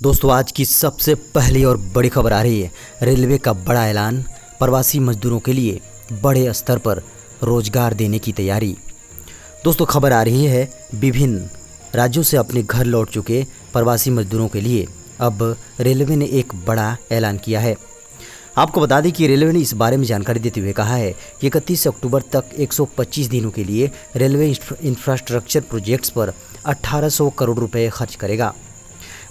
दोस्तों, आज की सबसे पहली और बड़ी खबर आ रही है। रेलवे का बड़ा ऐलान, प्रवासी मजदूरों के लिए बड़े स्तर पर रोजगार देने की तैयारी। दोस्तों, खबर आ रही है विभिन्न राज्यों से अपने घर लौट चुके प्रवासी मजदूरों के लिए अब रेलवे ने एक बड़ा ऐलान किया है। आपको बता दें कि रेलवे ने इस बारे में जानकारी देते हुए कहा है कि 31 अक्टूबर तक 125 दिनों के लिए रेलवे इंफ्रास्ट्रक्चर प्रोजेक्ट्स पर 1800 करोड़ रुपए खर्च करेगा।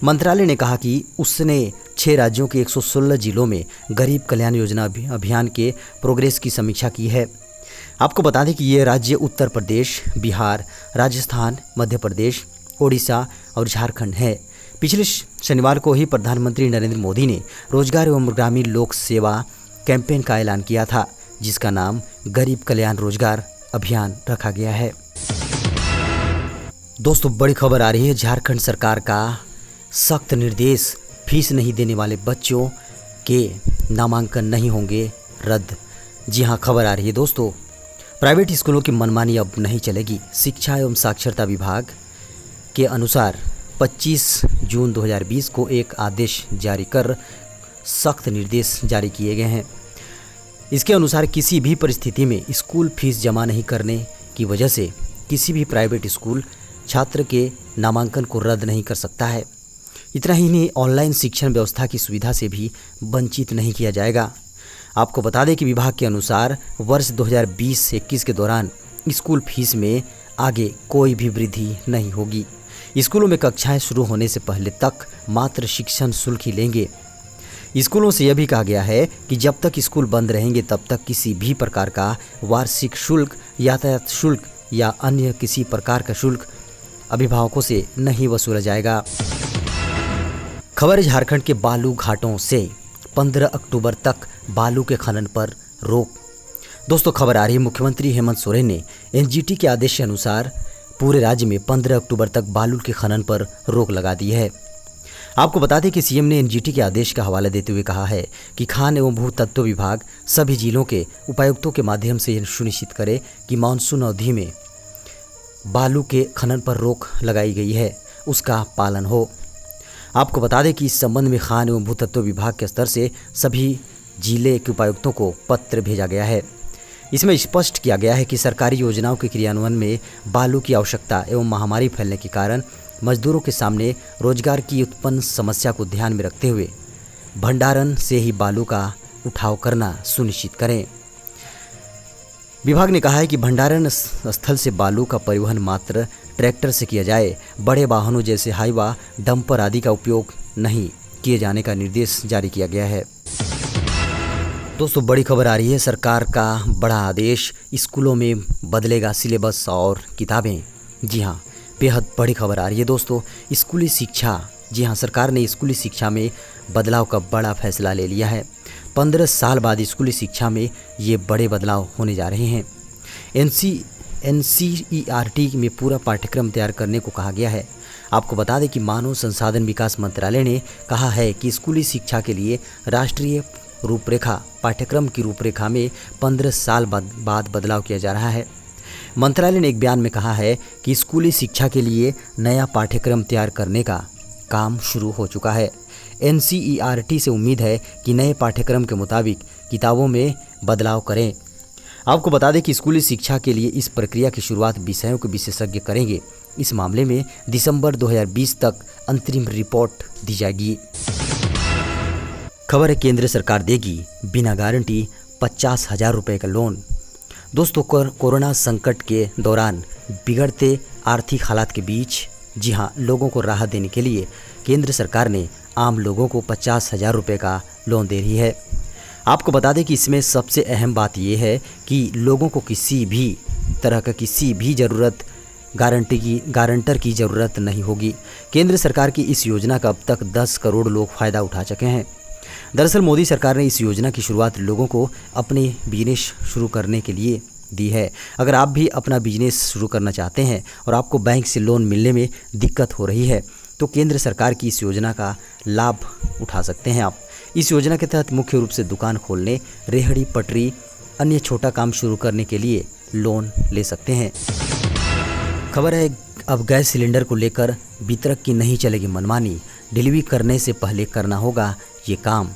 मंत्रालय ने कहा कि उसने 6 राज्यों के 116 जिलों में गरीब कल्याण योजना अभियान के प्रोग्रेस की समीक्षा की है। आपको बता दें कि ये राज्य उत्तर प्रदेश, बिहार, राजस्थान, मध्य प्रदेश, ओडिशा और झारखंड है। पिछले शनिवार को ही प्रधानमंत्री नरेंद्र मोदी ने रोजगार एवं ग्रामीण लोक सेवा कैंपेन का ऐलान किया था, जिसका नाम गरीब कल्याण रोजगार अभियान रखा गया है। दोस्तों, बड़ी खबर आ रही है। झारखंड सरकार का सख्त निर्देश, फीस नहीं देने वाले बच्चों के नामांकन नहीं होंगे रद्द। जी हां, खबर आ रही है दोस्तों, प्राइवेट स्कूलों की मनमानी अब नहीं चलेगी। शिक्षा एवं साक्षरता विभाग के अनुसार 25 जून 2020 को एक आदेश जारी कर सख्त निर्देश जारी किए गए हैं। इसके अनुसार किसी भी परिस्थिति में स्कूल फीस जमा नहीं करने की वजह से किसी भी प्राइवेट स्कूल छात्र के नामांकन को रद्द नहीं कर सकता है। इतना ही नहीं, ऑनलाइन शिक्षण व्यवस्था की सुविधा से भी वंचित नहीं किया जाएगा। आपको बता दें कि विभाग के अनुसार वर्ष 2020-21 के दौरान स्कूल फीस में आगे कोई भी वृद्धि नहीं होगी। स्कूलों में कक्षाएं शुरू होने से पहले तक मात्र शिक्षण शुल्क ही लेंगे। स्कूलों से यह भी कहा गया है कि जब तक स्कूल बंद रहेंगे तब तक किसी भी प्रकार का वार्षिक शुल्क, यातायात शुल्क या अन्य किसी प्रकार का शुल्क अभिभावकों से नहीं वसूला जाएगा। खबर है झारखंड के बालू घाटों से 15 अक्टूबर तक बालू के खनन पर रोक। दोस्तों, खबर आ रही है मुख्यमंत्री हेमंत सोरेन ने एनजीटी के आदेश के अनुसार पूरे राज्य में 15 अक्टूबर तक बालू के खनन पर रोक लगा दी है। आपको बता दें कि सीएम ने एनजीटी के आदेश का हवाला देते हुए कहा है कि खान एवं भूतत्व विभाग सभी जिलों के उपायुक्तों के माध्यम से यह सुनिश्चित करे कि मानसून अवधि में बालू के खनन पर रोक लगाई गई है, उसका पालन हो। आपको बता दें कि इस संबंध में खान एवं भूतत्व विभाग के स्तर से सभी जिले के उपायुक्तों को पत्र भेजा गया है। इसमें स्पष्ट किया गया है कि सरकारी योजनाओं के क्रियान्वयन में बालू की आवश्यकता एवं महामारी फैलने के कारण मजदूरों के सामने रोजगार की उत्पन्न समस्या को ध्यान में रखते हुए भंडारण से ही बालू का उठाव करना सुनिश्चित करें। विभाग ने कहा है कि भंडारण स्थल से बालू का परिवहन मात्र ट्रैक्टर से किया जाए। बड़े वाहनों जैसे हाईवा, डंपर आदि का उपयोग नहीं किए जाने का निर्देश जारी किया गया है। दोस्तों, बड़ी खबर आ रही है। सरकार का बड़ा आदेश, स्कूलों में बदलेगा सिलेबस और किताबें। जी हाँ, बेहद बड़ी खबर आ रही है दोस्तों। स्कूली शिक्षा, जी हाँ, सरकार ने स्कूली शिक्षा में बदलाव का बड़ा फैसला ले लिया है। 15 साल बाद स्कूली शिक्षा में ये बड़े बदलाव होने जा रहे हैं। एनसीईआरटी में पूरा पाठ्यक्रम तैयार करने को कहा गया है। आपको बता दें कि मानव संसाधन विकास मंत्रालय ने कहा है कि स्कूली शिक्षा के लिए राष्ट्रीय रूपरेखा पाठ्यक्रम की रूपरेखा में 15 साल बाद बदलाव किया जा रहा है। मंत्रालय ने एक बयान में कहा है कि स्कूली शिक्षा के लिए नया पाठ्यक्रम तैयार करने का काम शुरू हो चुका है। एनसीईआरटी से उम्मीद है कि नए पाठ्यक्रम के मुताबिक किताबों में बदलाव करें। आपको बता दें कि स्कूली शिक्षा के लिए इस प्रक्रिया की शुरुआत विषयों के विशेषज्ञ करेंगे। इस मामले में दिसंबर 2020 तक अंतरिम रिपोर्ट दी जाएगी। खबर है, केंद्र सरकार देगी बिना गारंटी 50,000 रुपये का लोन। दोस्तों, कोरोना संकट के दौरान बिगड़ते आर्थिक हालात के बीच, जी हाँ, लोगों को राहत देने के लिए केंद्र सरकार ने आम लोगों को 50,000 रुपये का लोन दे रही है। आपको बता दें कि इसमें सबसे अहम बात यह है कि लोगों को किसी भी तरह का किसी भी गारंटर की ज़रूरत नहीं होगी। केंद्र सरकार की इस योजना का अब तक 10 करोड़ लोग फ़ायदा उठा चुके हैं। दरअसल मोदी सरकार ने इस योजना की शुरुआत लोगों को अपने बिजनेस शुरू करने के लिए दी है। अगर आप भी अपना बिजनेस शुरू करना चाहते हैं और आपको बैंक से लोन मिलने में दिक्कत हो रही है, तो केंद्र सरकार की इस योजना का लाभ उठा सकते हैं आप। इस योजना के तहत मुख्य रूप से दुकान खोलने, रेहड़ी पटरी, अन्य छोटा काम शुरू करने के लिए लोन ले सकते हैं। खबर है, अब गैस सिलेंडर को लेकर वितरक की नहीं चलेगी मनमानी। डिलीवरी करने से पहले करना होगा ये काम।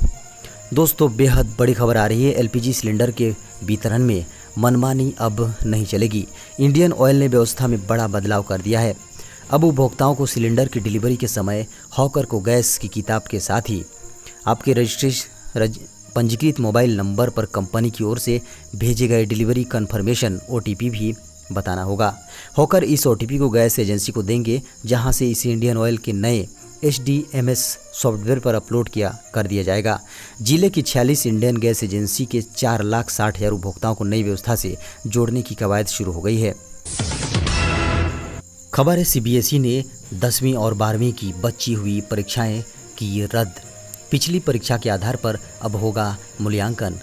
दोस्तों बेहद बड़ी खबर आ रही है, एलपीजी सिलेंडर के वितरण में मनमानी अब नहीं चलेगी। इंडियन ऑयल ने व्यवस्था में बड़ा बदलाव कर दिया है। अब उपभोक्ताओं को सिलेंडर की डिलीवरी के समय हॉकर को गैस की किताब के साथ ही आपके पंजीकृत मोबाइल नंबर पर कंपनी की ओर से भेजे गए डिलीवरी कन्फर्मेशन ओटीपी भी बताना होगा। हॉकर इस ओटीपी को गैस एजेंसी को देंगे, जहां से इसे इंडियन ऑयल के नए HDMS सॉफ्टवेयर पर अपलोड कर दिया जाएगा। जिले की 46 इंडियन गैस एजेंसी के 4,60,000 उपभोक्ताओं को नई व्यवस्था से जोड़ने की कवायद शुरू हो गई है। खबर है CBSE ने 10वीं और 12वीं की बची हुई परीक्षाएं की रद्द। पिछली परीक्षा के आधार पर अब होगा मूल्यांकन।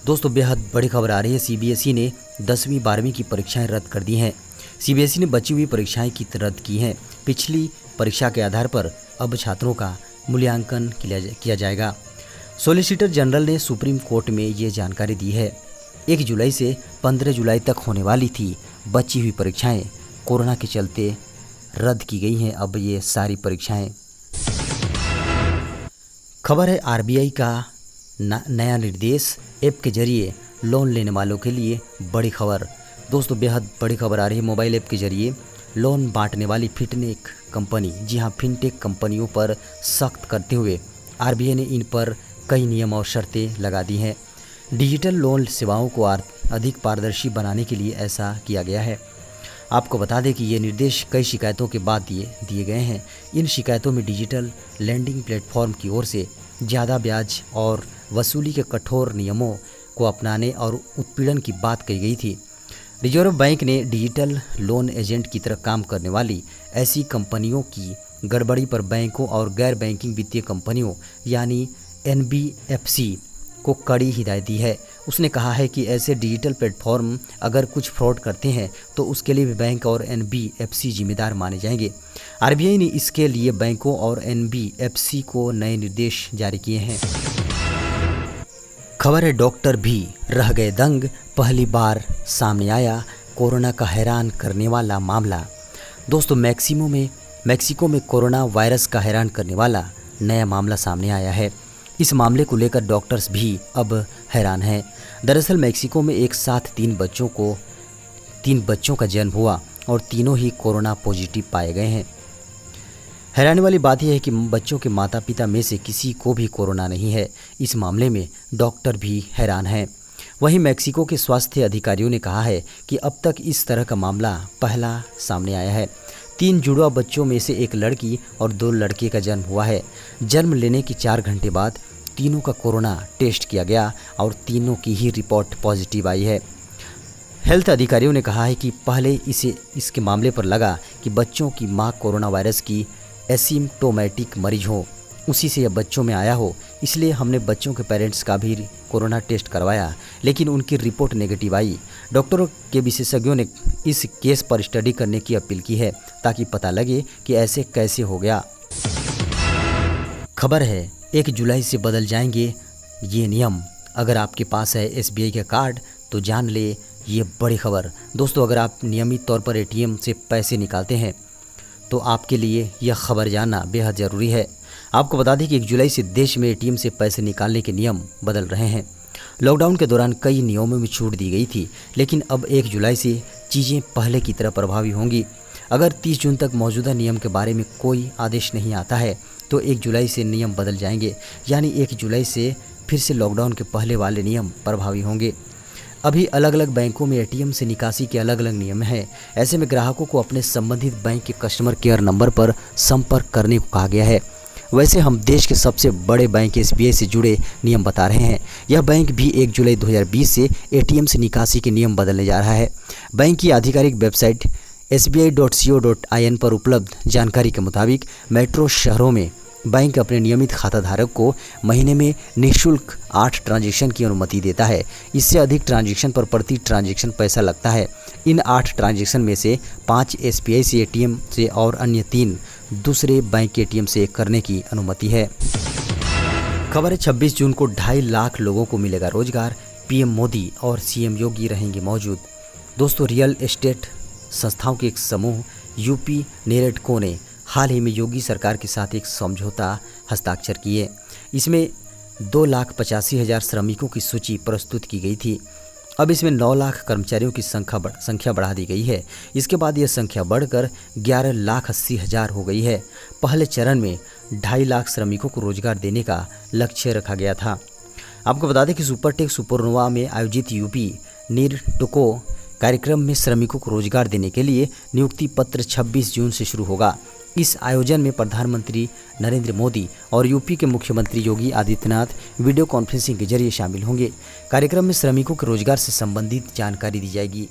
दोस्तों बेहद बड़ी खबर आ रही है, CBSE ने 10वीं 12वीं की परीक्षाएं रद्द कर दी हैं। CBSE ने बची हुई परीक्षाएं की रद्द की हैं। पिछली परीक्षा के आधार पर अब छात्रों का मूल्यांकन किया जाएगा। सॉलिसिटर जनरल ने सुप्रीम कोर्ट में ये जानकारी दी है। 1 जुलाई से 15 जुलाई तक होने वाली थी बची हुई परीक्षाएं कोरोना के चलते रद्द की गई हैं। अब ये सारी परीक्षाएं। खबर है RBI का नया निर्देश, ऐप के जरिए लोन लेने वालों के लिए बड़ी खबर। दोस्तों बेहद बड़ी खबर आ रही है। मोबाइल ऐप के जरिए लोन बांटने वाली फिनटेक कंपनी, जी हाँ फिनटेक कंपनियों पर सख्त करते हुए RBI ने इन पर कई नियम और शर्तें लगा दी हैं। डिजिटल लोन सेवाओं को अधिक पारदर्शी बनाने के लिए ऐसा किया गया है। आपको बता दें कि ये निर्देश कई शिकायतों के बाद दिए गए हैं। इन शिकायतों में डिजिटल लैंडिंग प्लेटफॉर्म की ओर से ज़्यादा ब्याज और वसूली के कठोर नियमों को अपनाने और उत्पीड़न की बात कही गई थी। रिजर्व बैंक ने डिजिटल लोन एजेंट की तरह काम करने वाली ऐसी कंपनियों की गड़बड़ी पर बैंकों और गैर बैंकिंग वित्तीय कंपनियों यानी NBFC को कड़ी हिदायत दी है। उसने कहा है कि ऐसे डिजिटल प्लेटफॉर्म अगर कुछ फ्रॉड करते हैं तो उसके लिए भी बैंक और NBFC जिम्मेदार माने जाएंगे। RBI ने इसके लिए बैंकों और NBFC को नए निर्देश जारी किए हैं। खबर है डॉक्टर भी रह गए दंग, पहली बार सामने आया कोरोना का हैरान करने वाला मामला। दोस्तों मैक्सिको में कोरोना वायरस का हैरान करने वाला नया मामला सामने आया है। इस मामले को लेकर डॉक्टर्स भी अब हैरान हैं। दरअसल मैक्सिको में एक साथ 3 बच्चों का जन्म हुआ और तीनों ही कोरोना पॉजिटिव पाए गए हैं। हैरानी वाली बात यह है कि बच्चों के माता पिता में से किसी को भी कोरोना नहीं है। इस मामले में डॉक्टर भी हैरान हैं। वहीं मैक्सिको के स्वास्थ्य अधिकारियों ने कहा है कि अब तक इस तरह का मामला पहला सामने आया है। 3 जुड़वा बच्चों में से एक लड़की और 2 लड़के का जन्म हुआ है। जन्म लेने के 4 घंटे बाद तीनों का कोरोना टेस्ट किया गया और तीनों की ही रिपोर्ट पॉजिटिव आई है। हेल्थ अधिकारियों ने कहा है कि पहले इसके मामले पर लगा कि बच्चों की मां कोरोना वायरस की एसिम्प्टोमेटिक मरीज हो, उसी से यह बच्चों में आया हो, इसलिए हमने बच्चों के पेरेंट्स का भी कोरोना टेस्ट करवाया, लेकिन उनकी रिपोर्ट नेगेटिव आई। डॉक्टरों के विशेषज्ञों ने इस केस पर स्टडी करने की अपील की है ताकि पता लगे कि ऐसे कैसे हो गया। खबर है 1 जुलाई से बदल जाएंगे ये नियम। अगर आपके पास है SBI का कार्ड तो जान ले ये बड़ी खबर। दोस्तों अगर आप नियमित तौर पर ATM से पैसे निकालते हैं तो आपके लिए यह खबर जानना बेहद ज़रूरी है। आपको बता दें कि 1 जुलाई से देश में ATM से पैसे निकालने के नियम बदल रहे हैं। लॉकडाउन के दौरान कई नियमों में छूट दी गई थी, लेकिन अब 1 जुलाई से चीज़ें पहले की तरह प्रभावी होंगी। अगर 30 जून तक मौजूदा नियम के बारे में कोई आदेश नहीं आता है तो 1 जुलाई से नियम बदल जाएंगे, यानी 1 जुलाई से फिर से लॉकडाउन के पहले वाले नियम प्रभावी होंगे। अभी अलग अलग बैंकों में ATM से निकासी के अलग अलग नियम हैं। ऐसे में ग्राहकों को अपने संबंधित बैंक के कस्टमर केयर नंबर पर संपर्क करने को कहा गया है। वैसे हम देश के सबसे बड़े बैंक SBI से जुड़े नियम बता रहे हैं। यह बैंक भी 1 जुलाई 2020 से ATM से निकासी के नियम बदलने जा रहा है। बैंक की आधिकारिक वेबसाइट sbi.co.in पर उपलब्ध जानकारी के मुताबिक मेट्रो शहरों में बैंक अपने नियमित खाता धारक को महीने में निःशुल्क 8 ट्रांजैक्शन की अनुमति देता है। इससे अधिक ट्रांजैक्शन पर प्रति ट्रांजैक्शन पैसा लगता है। इन 8 ट्रांजैक्शन में से 5 SBI से ATM से और अन्य 3 दूसरे बैंक के ATM से करने की अनुमति है। खबर है 26 जून को 2.5 लाख लोगों को मिलेगा रोजगार। PM मोदी और CM योगी रहेंगे मौजूद। दोस्तों रियल एस्टेट संस्थाओं के एक समूह UP नेरेडको ने हाल ही में योगी सरकार के साथ एक समझौता हस्ताक्षर किए। इसमें 2,85,000 श्रमिकों की सूची प्रस्तुत की गई थी। अब इसमें 9 लाख कर्मचारियों की संख्या बढ़ा दी गई है। इसके बाद यह संख्या बढ़कर 11,80,000 हो गई है। पहले चरण में 2.5 लाख श्रमिकों को रोजगार देने का लक्ष्य रखा गया था। आपको बता दें कि सुपरटेक सुपरनोवा में आयोजित यूपी नीरटको कार्यक्रम में श्रमिकों को रोजगार देने के लिए नियुक्ति पत्र 26 जून से शुरू होगा। इस आयोजन में प्रधानमंत्री नरेंद्र मोदी और यूपी के मुख्यमंत्री योगी आदित्यनाथ वीडियो कॉन्फ्रेंसिंग के जरिए शामिल होंगे। कार्यक्रम में श्रमिकों के रोजगार से संबंधित जानकारी दी जाएगी।